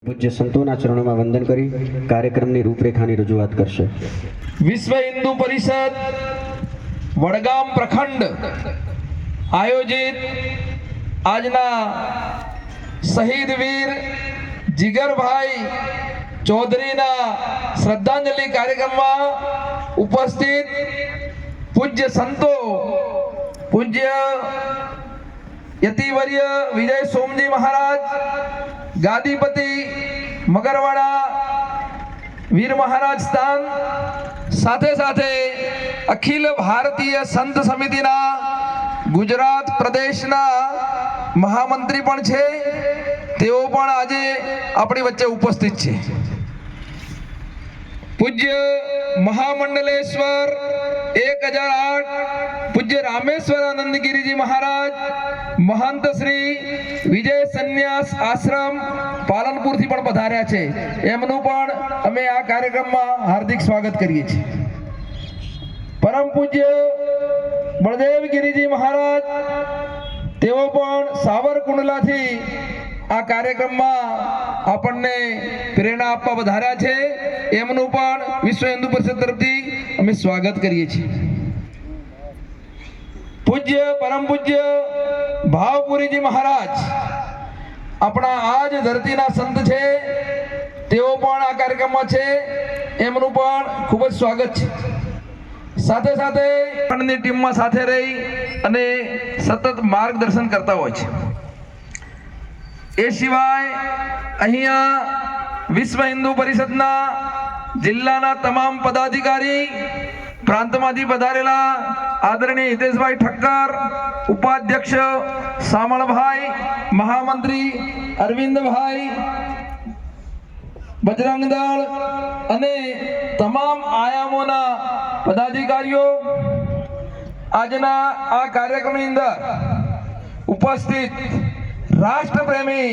પૂજ્ય સંતોના ચરણોમાં વંદન કરી કાર્યક્રમની રૂપરેખાની રજૂઆત કરશે. વિશ્વ હિન્દુ પરિષદ વડગામ પ્રખંડ આયોજિત આજના શહીદ વીર જીગરભાઈ ચૌધરીના શ્રદ્ધાંજલિ કાર્યક્રમમાં ઉપસ્થિત પૂજ્ય સંતો, પૂજ્ય યતિવર્ય વિજય સોમજી મહારાજ, ગાદીપતિ મગરવાડા વીર મહારાજ સ્થાન, સાથે સાથે અખિલ ભારતીય સંત સમિતિના ગુજરાત પ્રદેશના મહામંત્રી પણ છે, તેઓ પણ આજે આપણી વચ્ચે ઉપસ્થિત છે. પૂજ્ય મહામંડલેશ્વર 1008 પૂજ્ય રામેશ્વરાનંદ ગિરિજી મહારાજ, મહંત શ્રી વિજય સંન્યાસ આશ્રમ પાલનપુરથી પણ પધાર્યા છે. એમનું પણ અમે આ કાર્યક્રમમાં હાર્દિક સ્વાગત કરીએ છીએ. પરમ પૂજ્ય બળદેવ ગિરિજી મહારાજ, તેઓ પણ સાવરકુંડલાથી આ કાર્યક્રમમાં આપણને પ્રેરણા આપવા વધાર્યા છે. એમનું પણ વિશ્વ હિન્દુ પરિષદ તરફથી અમે સ્વાગત કરીએ છીએ. પૂજ્ય પરમ પૂજ્ય ભાવપુરીજી મહારાજ આપણા આજ ધરતીના સંત છે, તેઓ પણ આ કાર્યક્રમમાં છે. એમનું પણ ખૂબ જ સ્વાગત છે. સાથે સાથે ટીમમાં સાથે રહી અને સતત માર્ગદર્શન કરતા હોય છે. એ સિવાય અહીંયા વિશ્વ હિન્દુ પરિષદના જિલ્લાના તમામ પદાધિકારી, પ્રાંતમાંથી પધારેલા આદરણીય હિતેશભાઈ ઠક્કર, ઉપાધ્યક્ષ સામળભાઈ, મહામંત્રી અરવિંદભાઈ, બજરંગ દળ અને તમામ આયામોના પદાધિકારીઓ આજના આ કાર્યક્રમની અંદર ઉપસ્થિત રાષ્ટ્રપ્રેમી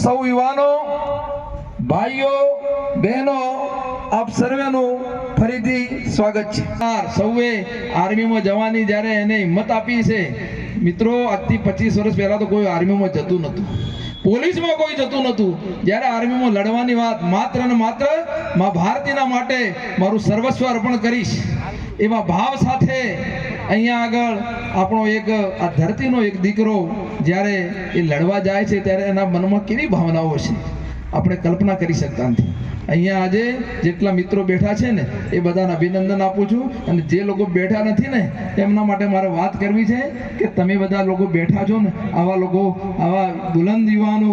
સૌ યુવાનો, ભાઈઓ, બહેનો, આપ સર્વેનું ફરીથી સ્વાગત છે. સૌએ આર્મીમાં જવાની જ્યારે એને હિંમત આપી છે, મિત્રો, આજથી 25 વર્ષ પહેલા તો કોઈ આર્મીમાં જતું નહોતું, પોલીસમાં કોઈ જતું નહોતું. જ્યારે આર્મીમાં લડવાની વાત, માત્ર ને માત્ર મા ભારતીના માટે મારું સર્વસ્વ અર્પણ કરીશ એવા ભાવ સાથે અહીંયા આગળ આપણો એક આ ધરતીનો એક દીકરો જ્યારે એ લડવા જાય છે ત્યારે એના મનમાં કેવી ભાવનાઓ છે આપણે કલ્પના કરી શકતા નથી. અહીંયા આજે જેટલા મિત્રો બેઠા છે ને એ બધાને અભિનંદન આપું છું, અને જે લોકો બેઠા નથી ને એમના માટે મારે વાત કરવી છે કે તમે બધા લોકો બેઠા છો ને, આવા લોકો, આવા બુલંદ યુવાનો,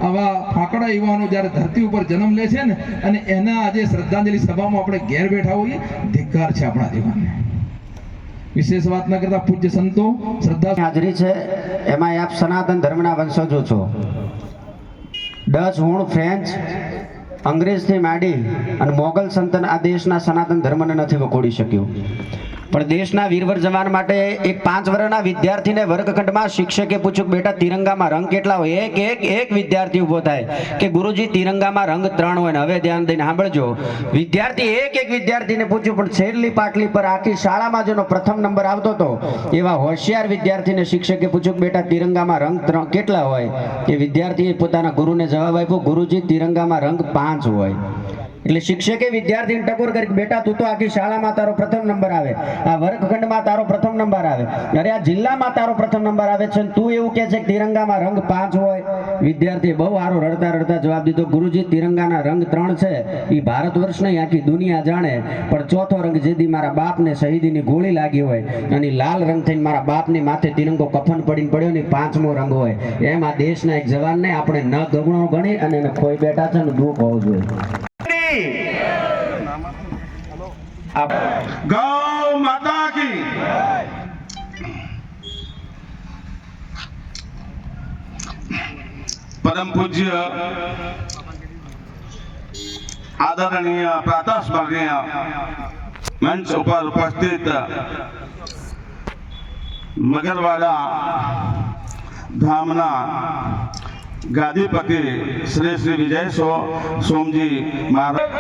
આવા ફાંકડા યુવાનો જ્યારે ધરતી ઉપર જન્મ લે છે ને, અને એના આજે શ્રદ્ધાંજલિ સભામાં આપણે ઘેર બેઠા હોઈએ, ધિક્કાર છે આપણા જીવનને. વિશેષ વાત ન કરતા પૂજ્ય સંતો શ્રદ્ધા હાજરી છે. એમાં આપ સનાતન ધર્મના વંશજો છો. ડચ, હુણ, ફ્રેન્ચ, અંગ્રેજથી માંડી અને મોગલ સંતન આ દેશના સનાતન ધર્મને નથી વખોડી શક્યું. પણ દેશના વીરવર જવાન માટે એક 5 વર્ષના વિદ્યાર્થીને વર્ગખંડમાં શિક્ષકે પૂછ્યું, બેટા તિરંગામાં રંગ કેટલા હોય? એક વિદ્યાર્થી ઊભો થાય કે ગુરુજી તિરંગામાં રંગ 3 હોય. ને હવે ધ્યાન દઈને સાંભળજો, વિદ્યાર્થી એક વિદ્યાર્થીને પૂછ્યું, પણ છેલ્લી પાટલી પર આખી શાળામાં જેનો પ્રથમ નંબર આવતો હતો એવા હોશિયાર વિદ્યાર્થીને શિક્ષકે પૂછ્યું, બેટા તિરંગામાં રંગ કેટલા હોય? એ વિદ્યાર્થીએ પોતાના ગુરુને જવાબ આપ્યો, ગુરુજી તિરંગામાં રંગ 5 હોય. એટલે શિક્ષકે વિદ્યાર્થીને ટકોર કરી, બેટા તું તો આખી શાળામાં તારો પ્રથમ નંબર આવે, આ વર્ગખંડમાં તારો પ્રથમ નંબર આવે, અરે આ જિલ્લામાં તારો પ્રથમ નંબર આવે છે, તું એવું કહે છે કે તિરંગામાં રંગ 5 હોય? વિદ્યાર્થીએ બહુ સારો રડતા રડતા જવાબ દીધો, ગુરુજી તિરંગાના રંગ 3 છે, એ ભારત વર્ષ નહીં આખી દુનિયા જાણે, પણ ચોથો રંગ જેથી મારા બાપને શહીદીની ગોળી લાગી હોય અને લાલ રંગ થઈને મારા બાપની માથે તિરંગો કફન પડીને પડ્યો ને 5મો રંગ હોય. એમ આ દેશના એક જવાનને આપણે ન ગગણો ગણી અને એને ખોઈ બેઠા છે ને દુઃખ હોવું જોઈએ. गौ माता की परम पूज्य आदरणीय प्रातःस्मरणीय मंच पर उपस्थित मगरवाड़ा धामना गादीपति श्री श्री विजय सोमजी महाराज,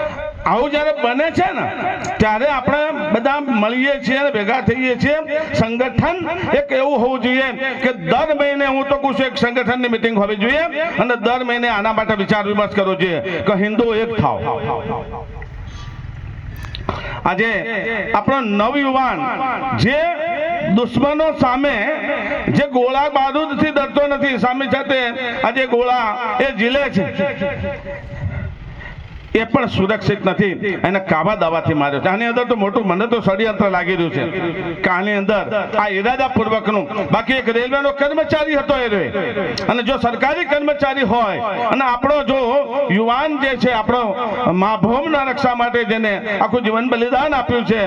આવું જ્યારે બને છે ને ત્યારે આપણે બધા મળીએ છીએ અને ભેગા થઈએ છીએ. સંગઠન એક એવું હોવું જોઈએ કે દર મહિને હું તો કહું છું એક સંગઠનની મિટિંગ હોવી જોઈએ અને દર મહિને આના માટે વિચાર વિમર્શ કરવો જોઈએ કે હિન્દુ એક થાવ. આજે આપણો નવયુવાન જે દુશ્મનો સામે જે ગોળા બારૂદથી ડરતો નથી, સામે સાથે આજે ગોળા એ ઝીલે છે, એ પણ સુરક્ષિત નથી. એને કાબા દાવાથી માર્યો છે. આની અંદર તો મોટું મને તો ષડયંત્ર લાગી રહ્યું છે કે આની અંદર આ ઇરાદાપૂર્વકનું. બાકી એક રેલવેનો કર્મચારી હતો એ રે, અને જો સરકારી કર્મચારી હોય અને આપણો જો યુવાન જે છે આપણો મા ભૂમના રક્ષા માટે જેને આખું જીવન બલિદાન આપ્યું છે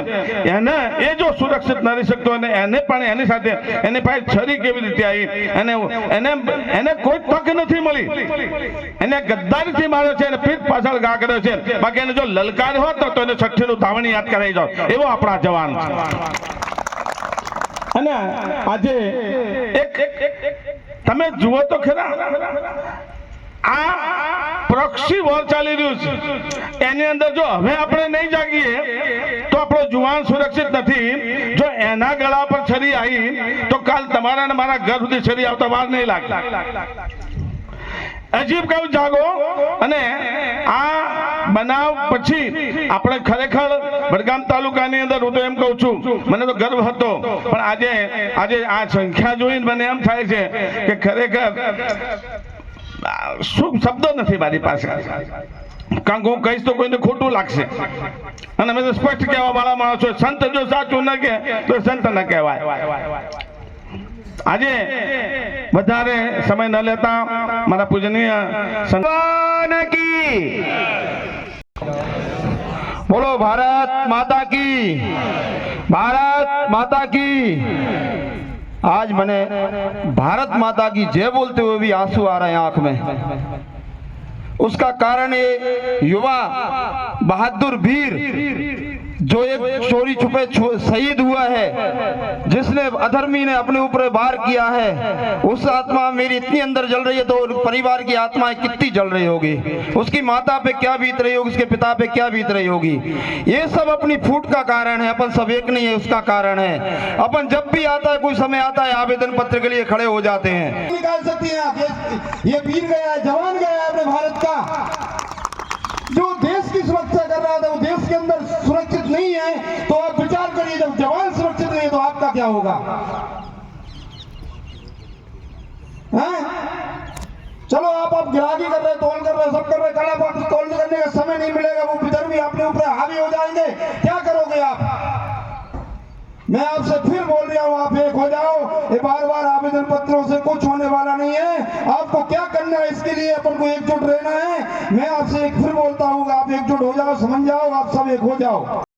એને એ જો સુરક્ષિત ન રહી શકતો અને એને પણ એની સાથે એની પાસે છરી કેવી રીતે આવી, એને કોઈ તક નથી મળી, એને ગદ્દારીથી માર્યો છે અને પીઠ પાછળ ઘા કર્યો છે. બાકી એને જો લલકાર હોત તો એને 6નું ધાવણી યાદ કરાવી જાવ એવો આપણા જવાન છે. અને આજે એક તમે જુઓ તો ખરા આ પ્રોક્સી વોર ચાલી રહ્યું છે, એની અંદર જો હવે આપણે નહીં જાગીએ તો આપણો જુવાન સુરક્ષિત નથી. જો એના ગળા પર છરી આવી તો કાલ તમારા અને મારા ઘર સુધી છરી આવતા વાર નહીં લાગે. અજીબ કહું જાગો. અને આ બનાવ પછી આપણે ખરેખર વડગામ તાલુકાની અંદર હું તો એમ કહું છું મને તો ગર્વ હતો, પણ આજે આ સંખ્યા જોઈને મને એમ થાય છે કે ખરેખર શું શબ્દો નથી મારી પાસે, કારણ કે હું કહીશ તો કોઈને ખોટું લાગશે. અને અમે તો સ્પષ્ટ કહેવા વાળા માણસો, સંત જો સાચું ન કહે તો સંત ન કહેવાય. આજે વધારે સમય ન લેતા મારા પૂજનીય સંતાન કી બોલો, ભારત માતા કી, ભારત માતા की. आज मैंने भारत माता की जय बोलते हुए भी आंसू आ रहे हैं आंख में. उसका कारण ये युवा बहादुर वीर जो एक चोरी छुपे शहीद हुआ है, जिसने अधर्मी ने अपने ऊपर वार किया है, उस आत्मा मेरी इतनी अंदर जल रही है तो परिवार की आत्मा कितनी जल रही होगी, उसकी माता पे क्या बीत रही होगी, उसके पिता पे क्या बीत रही होगी. ये सब अपनी फूट का कारण है. अपन सब एक नहीं है, उसका कारण है. अपन जब भी आता है, कोई समय आता है, आवेदन पत्र के लिए खड़े हो जाते हैं. निकाल सकती हैं आप. ये वीर गया है, जवान गया है अपने भारत का, जो देश की सुरक्षा कर रहा था वो देश के अंदर सुरक्षित नहीं है. तो आप विचार करिए, जब जवान सुरक्षित नहीं है तो आपका क्या होगा? हैं? चलो आप गिरागी कर रहे, तोल कर रहे, सब कर रहे, कल आप तोल करने का समय नहीं मिलेगा, वो विधर्मी अपने ऊपर हावी हो जाएंगे. क्या करोगे आप? मैं आपसे फिर बोल रहा हूँ, आप एक हो जाओ. ये बार बार आवेदन पत्रों से कुछ होने वाला नहीं है. आपको क्या करना है इसके लिए अपन को एकजुट रहना है. मैं आपसे एक फिर बोलता हूँ, आप एकजुट हो जाओ, समझ जाओ, आप सब एक हो जाओ.